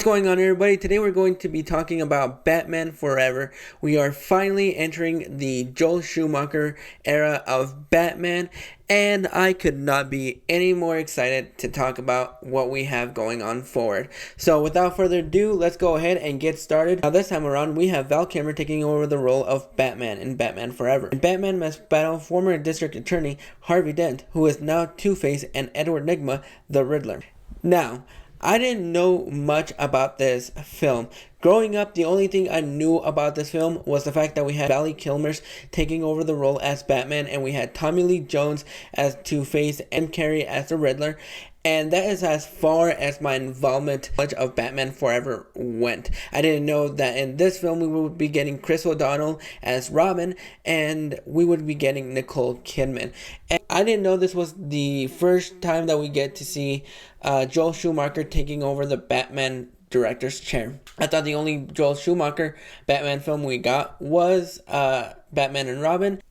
going on, everybody? Today we're going to be talking about Batman Forever. We are finally entering the Joel Schumacher era of Batman, and I could not be any more excited to talk about what we have going on forward. So without further ado, let's go ahead and get started. Now this time around, we have Val Kilmer taking over the role of Batman in Batman Forever. And Batman must battle former District Attorney Harvey Dent, who is now Two-Face, and Edward Nygma, the Riddler. Now, I didn't know much about this film. Growing up, the only thing I knew about this film was the fact that we had Val Kilmer taking over the role as Batman, and we had Tommy Lee Jones as Two-Face and Carey as the Riddler. And that is as far as my involvement of Batman Forever went. I didn't know that in this film we would be getting Chris O'Donnell as Robin, and we would be getting Nicole Kidman. And I didn't know this was the first time that we get to see Joel Schumacher taking over the Batman director's chair. I thought the only Joel Schumacher Batman film we got was Batman and Robin.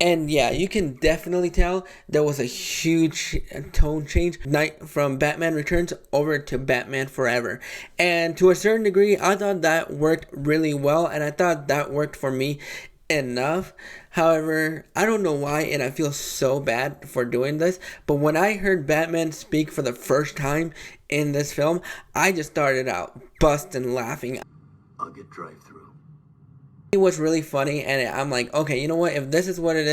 And yeah, you can definitely tell there was a huge tone change from Batman Returns over to Batman Forever. And to a certain degree, I thought that worked really well, and I thought that worked for me enough. However, I don't know why, and I feel so bad for doing this, but when I heard Batman speak for the first time in this film, I just started out busting laughing. I'll get drive-through. It was really funny, and I'm like, okay, you know what, if this is what it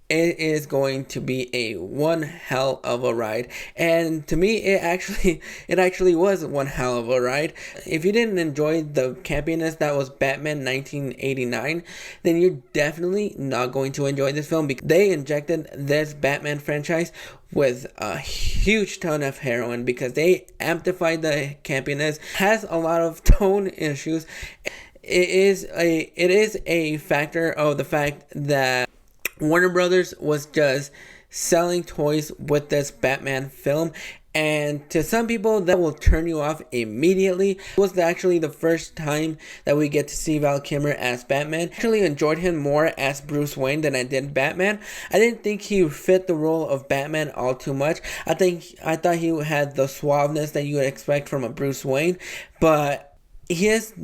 is going to be a one hell of a ride. And to me, it actually was one hell of a ride. If you didn't enjoy the campiness that was Batman 1989, then you're definitely not going to enjoy this film, because they injected this Batman franchise with a huge ton of heroin, because they amplified the campiness. Has a lot of tone issues. It is a factor of the fact that Warner Brothers was just selling toys with this Batman film, and to some people that will turn you off immediately. It was actually the first time that we get to see Val Kilmer as Batman. I actually enjoyed him more as Bruce Wayne than I did Batman. I didn't think he fit the role of Batman all too much. I thought he had the suaveness that you would expect from a Bruce Wayne, but his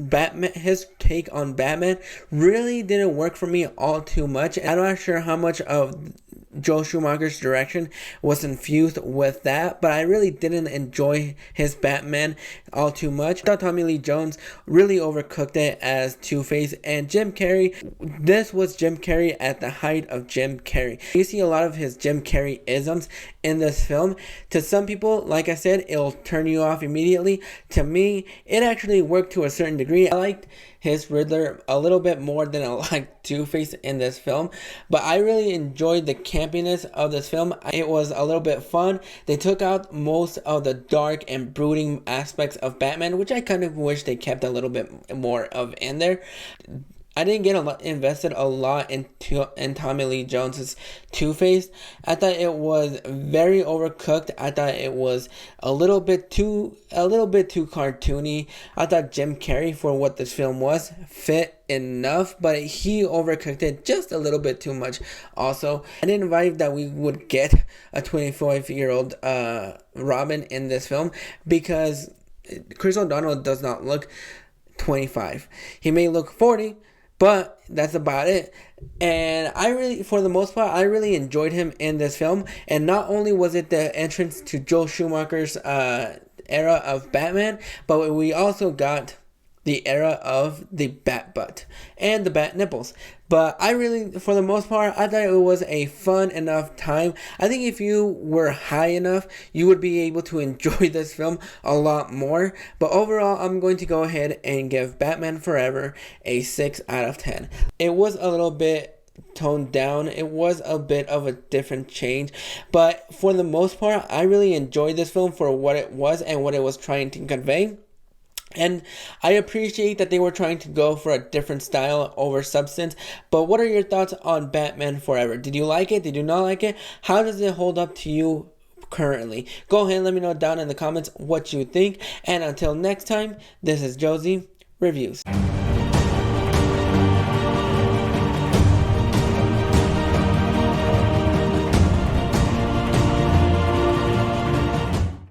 take on Batman really didn't work for me all too much. I'm not sure how much of Joel Schumacher's direction was infused with that, but I really didn't enjoy his Batman all too much. I thought Tommy Lee Jones really overcooked it as Two-Face, and Jim Carrey, this was Jim Carrey at the height of Jim Carrey. You see a lot of his Jim Carrey isms in this film. To some people, like I said, it'll turn you off immediately. To me, it actually worked to a certain degree. I liked his Riddler a little bit more than I liked Two-Face in this film, but I really enjoyed the campiness of this film. It was a little bit fun. They took out most of the dark and brooding aspects of Batman, which I kind of wish they kept a little bit more of in there. I didn't get invested a lot in Tommy Lee Jones's Two-Face. I thought it was very overcooked. I thought it was a little bit too cartoony. I thought Jim Carrey, for what this film was, fit enough, but he overcooked it just a little bit too much. Also, I didn't vibe that we would get a 25-year-old Robin in this film, because Chris O'Donnell does not look 25. He may look 40, but that's about it. And for the most part, I really enjoyed him in this film. And not only was it the entrance to Joel Schumacher's era of Batman, but we also got the era of the bat butt and the bat nipples. But for the most part, I thought it was a fun enough time. I think if you were high enough, you would be able to enjoy this film a lot more. But overall, I'm going to go ahead and give Batman Forever a 6 out of 10. It was a little bit toned down. It was a bit of a different change, but for the most part, I really enjoyed this film for what it was and what it was trying to convey. And I appreciate that they were trying to go for a different style over substance. But what are your thoughts on Batman Forever? Did you like it? Did you not like it? How does it hold up to you currently? Go ahead and let me know down in the comments what you think. And until next time, this is Josie Reviews.